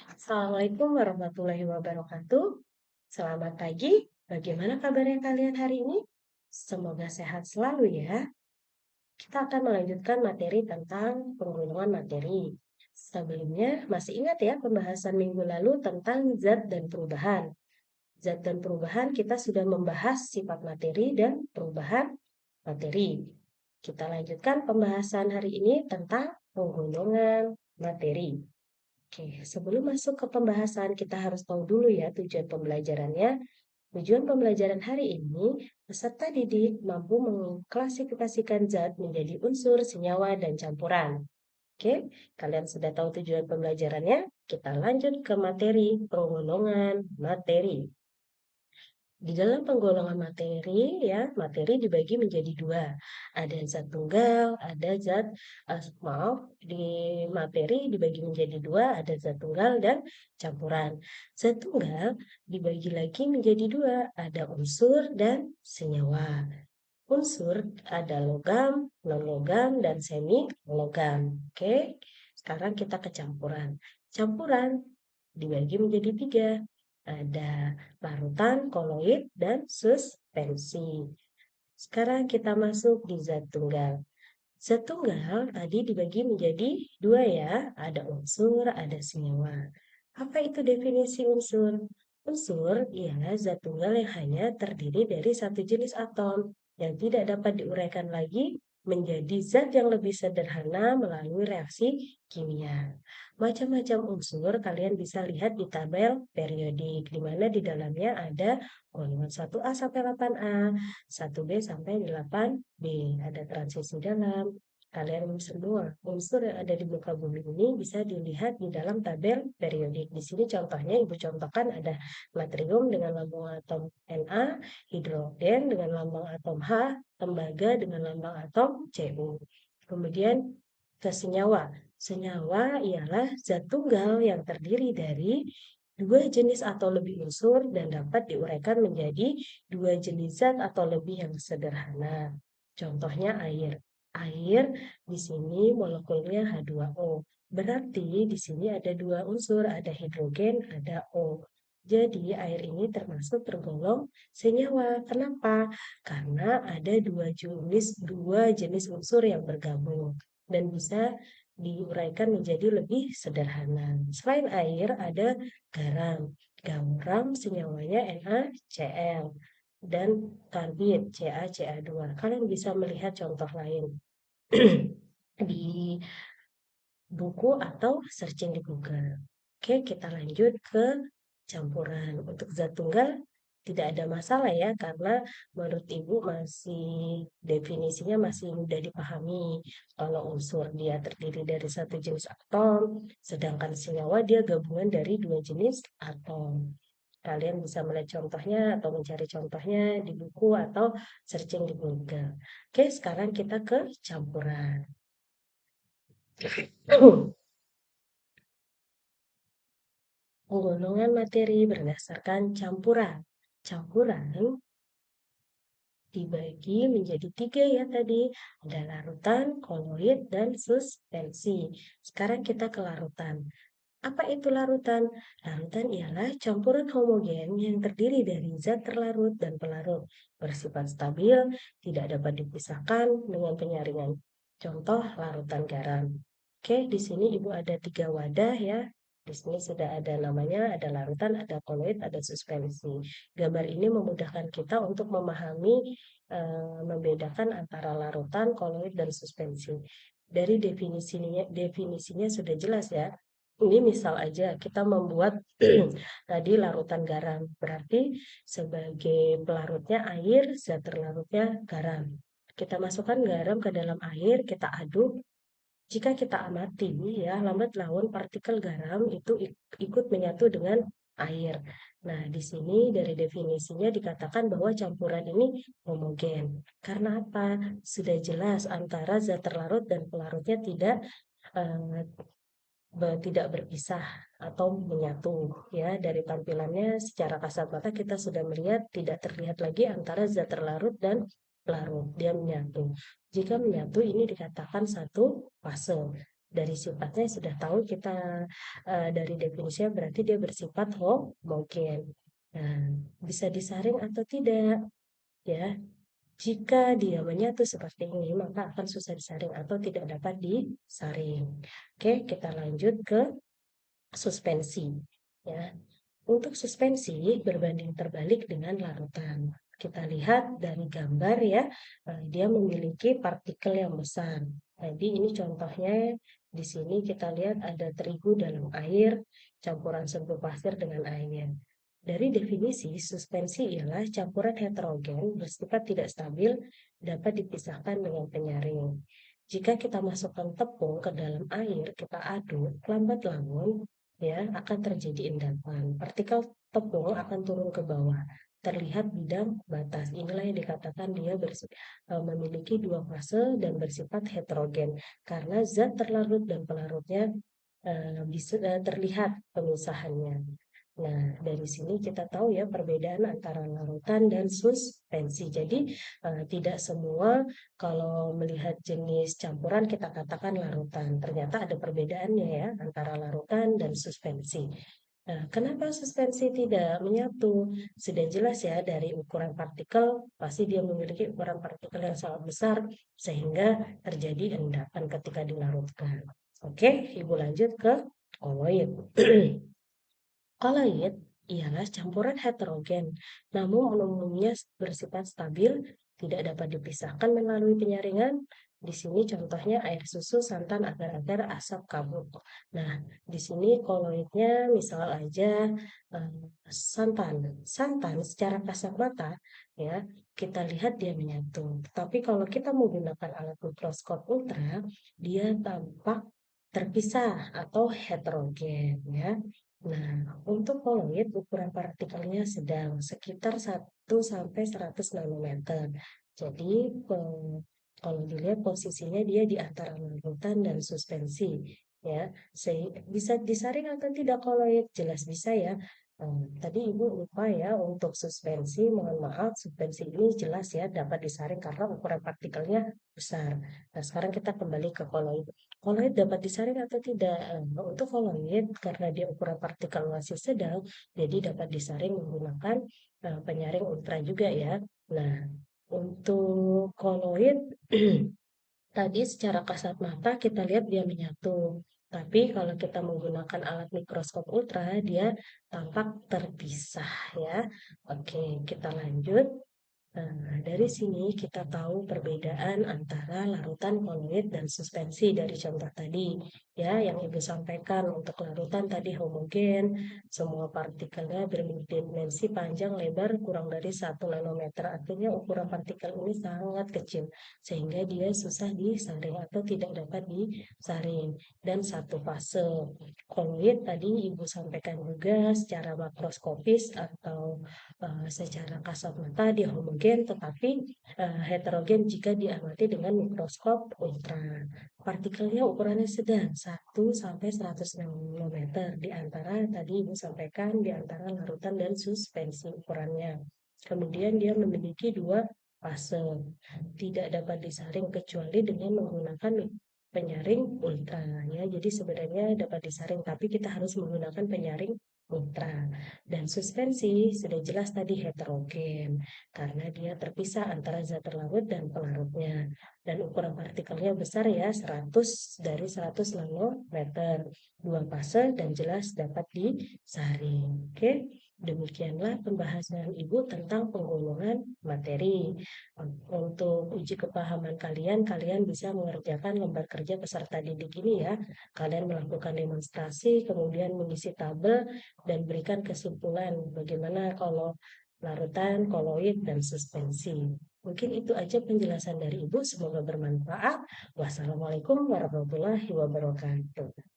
Assalamualaikum warahmatullahi wabarakatuh. Selamat pagi. Bagaimana kabarnya kalian hari ini? Semoga sehat selalu ya. Kita akan melanjutkan materi tentang penggolongan materi. Sebelumnya, masih ingat ya pembahasan minggu lalu tentang zat dan perubahan. Zat dan perubahan kita sudah membahas sifat materi dan perubahan materi. Kita lanjutkan pembahasan hari ini tentang penggolongan materi. Oke, sebelum masuk ke pembahasan, kita harus tahu dulu ya tujuan pembelajarannya. Tujuan pembelajaran hari ini, peserta didik mampu mengklasifikasikan zat menjadi unsur, senyawa, dan campuran. Oke, kalian sudah tahu tujuan pembelajarannya? Kita lanjut ke materi penggolongan materi. Di dalam penggolongan materi, ya, materi dibagi menjadi dua. Ada zat tunggal, ada zat, maaf, di materi dibagi menjadi dua, ada zat tunggal dan campuran. Zat tunggal dibagi lagi menjadi dua, ada unsur dan senyawa. Unsur ada logam, non-logam, dan semi-logam. Oke, sekarang kita ke campuran. Campuran dibagi menjadi tiga. Ada larutan, koloid, dan suspensi. Sekarang kita masuk di zat tunggal. Zat tunggal tadi dibagi menjadi dua ya, ada unsur, ada senyawa. Apa itu definisi unsur? Unsur ialah zat tunggal yang hanya terdiri dari satu jenis atom yang tidak dapat diuraikan lagi menjadi zat yang lebih sederhana melalui reaksi kimia. Macam-macam unsur kalian bisa lihat di tabel periodik, di mana di dalamnya ada golongan 1A sampai 8A, 1B sampai 8B, ada transisi dalam. Kalian semua unsur yang ada di muka bumi ini bisa dilihat di dalam tabel periodik. Di sini contohnya Ibu contohkan ada natrium dengan lambang atom Na, hidrogen dengan lambang atom H, tembaga dengan lambang atom Cu. Kemudian ke senyawa. Senyawa ialah zat tunggal yang terdiri dari dua jenis atau lebih unsur dan dapat diuraikan menjadi dua jenis zat atau lebih yang sederhana. Contohnya air. Air di sini molekulnya H2O. Berarti di sini ada dua unsur, ada hidrogen, ada O. Jadi air ini termasuk tergolong senyawa. Kenapa? Karena ada dua jenis unsur yang bergabung dan bisa diuraikan menjadi lebih sederhana. Selain air ada garam. Garam senyawanya NaCl dan karbit CaCa2. Kalian bisa melihat contoh lain di buku atau searching di Google. Oke, kita lanjut ke campuran. Untuk zat tunggal tidak ada masalah ya, karena menurut Ibu masih definisinya masih mudah dipahami. Kalau unsur dia terdiri dari satu jenis atom, sedangkan senyawa dia gabungan dari dua jenis atom. Kalian bisa melihat contohnya atau mencari contohnya di buku atau searching di Google. Oke, sekarang kita ke campuran. Penggolongan materi berdasarkan campuran. Campuran dibagi menjadi tiga ya tadi. Ada larutan, koloid, dan suspensi. Sekarang kita ke larutan. Apa itu larutan? Larutan ialah campuran homogen yang terdiri dari zat terlarut dan pelarut, bersifat stabil, tidak dapat dipisahkan dengan penyaringan. Contoh larutan garam. Oke, di sini Ibu ada 3 wadah ya. Di sini sudah ada namanya, ada larutan, ada koloid, ada suspensi. Gambar ini memudahkan kita untuk memahami, membedakan antara larutan, koloid, dan suspensi. Dari definisinya sudah jelas ya. Ini misal aja kita membuat tadi larutan garam. Berarti sebagai pelarutnya air, zat terlarutnya garam. Kita masukkan garam ke dalam air, kita aduk. Jika kita amati ya, lambat laun partikel garam itu ikut menyatu dengan air. Nah, di sini dari definisinya dikatakan bahwa campuran ini homogen. Karena apa? Sudah jelas antara zat terlarut dan pelarutnya eh, tidak berpisah atau menyatu ya. Dari tampilannya secara kasat mata kita sudah melihat tidak terlihat lagi antara zat terlarut dan pelarut, dia menyatu. Jika menyatu ini dikatakan satu fase. Dari sifatnya sudah tahu kita, dari definisinya berarti dia bersifat homogen. Nah, bisa disaring atau tidak, ya. Jika dia menyatu seperti ini, maka akan susah disaring atau tidak dapat disaring. Oke, kita lanjut ke suspensi, ya. Untuk suspensi berbanding terbalik dengan larutan. Kita lihat dari gambar ya, dia memiliki partikel yang besar. Jadi ini contohnya di sini kita lihat ada terigu dalam air, campuran serbuk pasir dengan air. Dari definisi, suspensi ialah campuran heterogen bersifat tidak stabil dapat dipisahkan dengan penyaring. Jika kita masukkan tepung ke dalam air, kita aduk, lambat laun ya akan terjadi endapan. Partikel tepung akan turun ke bawah. Terlihat bidang batas. Inilah yang dikatakan dia memiliki dua fase dan bersifat heterogen karena zat terlarut dan pelarutnya bisa terlihat pemisahannya. Nah, dari sini kita tahu ya perbedaan antara larutan dan suspensi. Jadi, tidak semua kalau melihat jenis campuran kita katakan larutan. Ternyata ada perbedaannya ya antara larutan dan suspensi. Nah, kenapa suspensi tidak menyatu? Sudah jelas ya dari ukuran partikel, pasti dia memiliki ukuran partikel yang sangat besar sehingga terjadi endapan ketika dilarutkan. Oke, Ibu lanjut ke koloid. Koloid ialah campuran heterogen, namun umumnya bersifat stabil, tidak dapat dipisahkan melalui penyaringan. Di sini contohnya air susu, santan, agar-agar, asap, kabut. Nah, di sini koloidnya misal aja santan. Santan secara kasat mata ya kita lihat dia menyatu. Tapi kalau kita menggunakan alat mikroskop ultra, dia tampak terpisah atau heterogen ya. Nah, untuk koloid ukuran partikelnya sedang sekitar 1 sampai 100 nanometer. Jadi kalau dilihat posisinya dia di antara larutan dan suspensi ya. Bisa disaring atau tidak koloid? Jelas bisa ya. Tadi Ibu lupa ya untuk suspensi, mohon maaf, suspensi ini jelas ya dapat disaring karena ukuran partikelnya besar. Nah, sekarang kita kembali ke koloid. Koloid dapat disaring atau tidak? Untuk koloid, karena dia ukuran partikel masih sedang, jadi dapat disaring menggunakan penyaring ultra juga ya. Nah, untuk koloid, tadi secara kasat mata kita lihat dia menyatu. Tapi kalau kita menggunakan alat mikroskop ultra, dia tampak terpisah ya. Oke, kita lanjut. Nah, dari sini kita tahu perbedaan antara larutan koloid dan suspensi dari contoh tadi. Ya, yang Ibu sampaikan untuk larutan tadi homogen, semua partikelnya berdimensi panjang lebar kurang dari 1 nanometer. Artinya ukuran partikel ini sangat kecil, sehingga dia susah disaring atau tidak dapat disaring. Dan satu fase. Koloid tadi Ibu sampaikan juga secara makroskopis atau secara kasat mata dia homogen tetapi heterogen jika diamati dengan mikroskop ultra. Partikelnya ukurannya sedang 1 sampai 100 nanometer di antara tadi Ibu sampaikan di antara larutan dan suspensi ukurannya. Kemudian dia memiliki dua fase. Tidak dapat disaring kecuali dengan menggunakan penyaring ultra ya. Jadi sebenarnya dapat disaring tapi kita harus menggunakan penyaring ultra. Dan suspensi sudah jelas tadi heterogen karena dia terpisah antara zat terlarut dan pelarutnya. Dan ukuran partikelnya besar ya 100 dari 100 nanometer. Dua fase dan jelas dapat disaring. Oke. Demikianlah pembahasan Ibu tentang penggolongan materi. Untuk uji kepahaman kalian, kalian bisa mengerjakan lembar kerja peserta didik ini ya. Kalian melakukan demonstrasi, kemudian mengisi tabel, dan berikan kesimpulan bagaimana kalau larutan, koloid, dan suspensi. Mungkin itu aja penjelasan dari Ibu. Semoga bermanfaat. Wassalamualaikum warahmatullahi wabarakatuh.